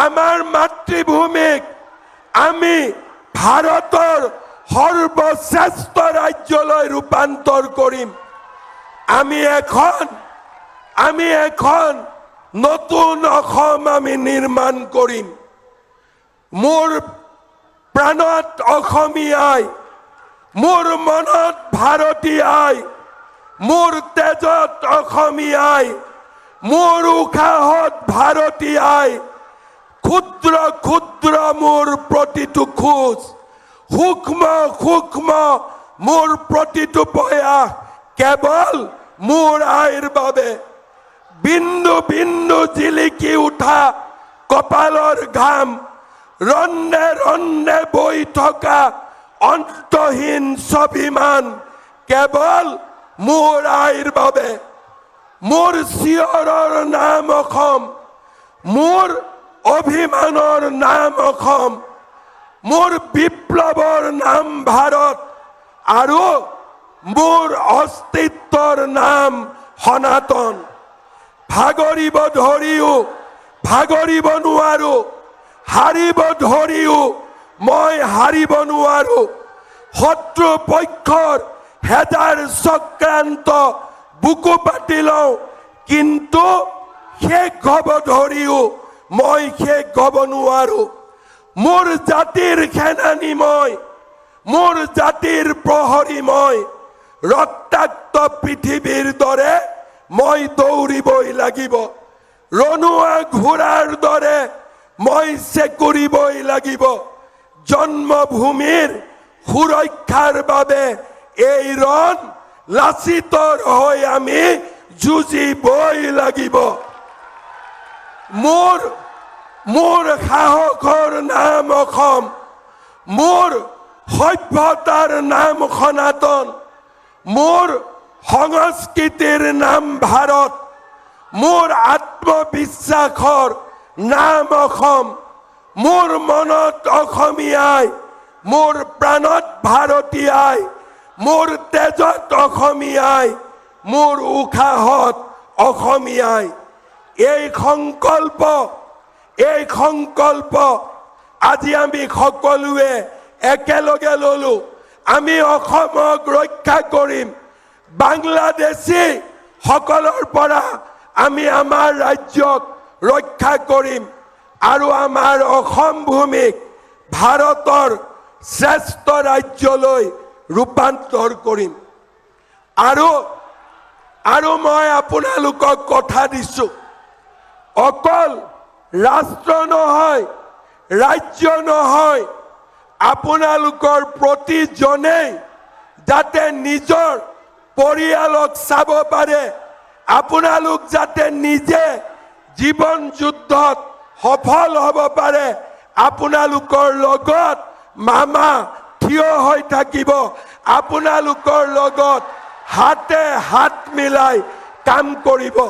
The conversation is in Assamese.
আমাৰ মাতৃভূমিক আমি ভাৰতৰ সৰ্বশ্ৰেষ্ঠ ৰাজ্যলৈ ৰূপান্তৰ কৰিম। আমি এখন নতুন অসম আমি নিৰ্মাণ কৰিম। মোৰ প্ৰাণত অসমীয়াই, মোৰ মনত ভাৰতীয়াই, মোৰ তেজত অসমীয়াই, মোৰ উশাহত ভাৰতীয়াই, ক্ষুদ্ৰ ক্ষুদ্ৰ মোৰ প্ৰতিটো খোজ, সূক্ষ্ম সূক্ষ্ম মোৰ প্ৰতিটো প্ৰয়াস কেৱল মোৰ আইৰ বাবে। বিন্দু বিন্দু জিলিকি উঠা কপালৰ ঘাম, ৰন্দে ৰন্দে বৈ থকা অন্তহীন স্বাভিমান কেৱল মোৰ আইৰ বাবে। মোৰ চিঞৰৰ নাম অসম, মোৰ অভিমানৰ নাম অসম, মোৰ বিপ্লৱৰ নাম ভাৰত আৰু মোৰ অস্তিত্বৰ নাম সনাতন। ভাগৰিব ধৰিও ভাগৰিব নোৱাৰো, হাৰিব ধৰিও মই হাৰিব নোৱাৰো। শত্ৰু পক্ষৰ হেজাৰ চক্ৰান্ত বুকু পাতি লওঁ, কিন্তু শেষ হ'ব ধৰিও মই শেষ হ'ব নোৱাৰো। মোৰ জাতিৰ সেনানী মই, মোৰ জাতিৰ প্ৰহৰী মই। ৰক্তাক্ত পৃথিৱীৰ দৰে মই দৌৰিবই লাগিব, ৰণুৱা ঘোঁৰাৰ দৰে মই চেকুৰিবই লাগিব। জন্মভূমিৰ সুৰক্ষাৰ বাবে এই ৰণ লাচিতৰ হৈ আমি যুঁজিবই লাগিব। মোৰ সাহসৰ নাম অসম, মোৰ সভ্যতাৰ নাম সনাতন, মোৰ সংস্কৃতিৰ নাম ভাৰত, মোৰ আত্মবিশ্বাসৰ নাম অসম। মোৰ মনত অসমীয়াই, মোৰ প্ৰাণত ভাৰতীয়াই, মোৰ তেজত অসমীয়াই, মোৰ উশাহত অসমীয়াই। এই সংকল্প আজি আমি সকলোৱে একেলগে ললো। আমি অসমক ৰক্ষা কৰিম। বাংলাদেশী সকলৰ পৰা আমি আমাৰ ৰাজ্যক ৰক্ষা কৰিম আৰু আমাৰ অসম ভূমিক ভাৰতৰ শ্ৰেষ্ঠ ৰাজ্যলৈ ৰূপান্তৰ কৰিম। আৰু মই আপোনালোকক কথা দিছো, অকল ৰাষ্ট্ৰ নহয়, ৰাজ্য নহয়, আপোনালোকৰ প্ৰতিজনেই যাতে নিজৰ পৰিয়ালক চাব পাৰে, আপোনালোক যাতে নিজে জীৱন যুদ্ধত সফল হ'ব পাৰে, আপোনালোকৰ লগত মামা থিয় হৈ থাকিব, আপোনালোকৰ লগত হাতে হাত মিলাই কাম কৰিব।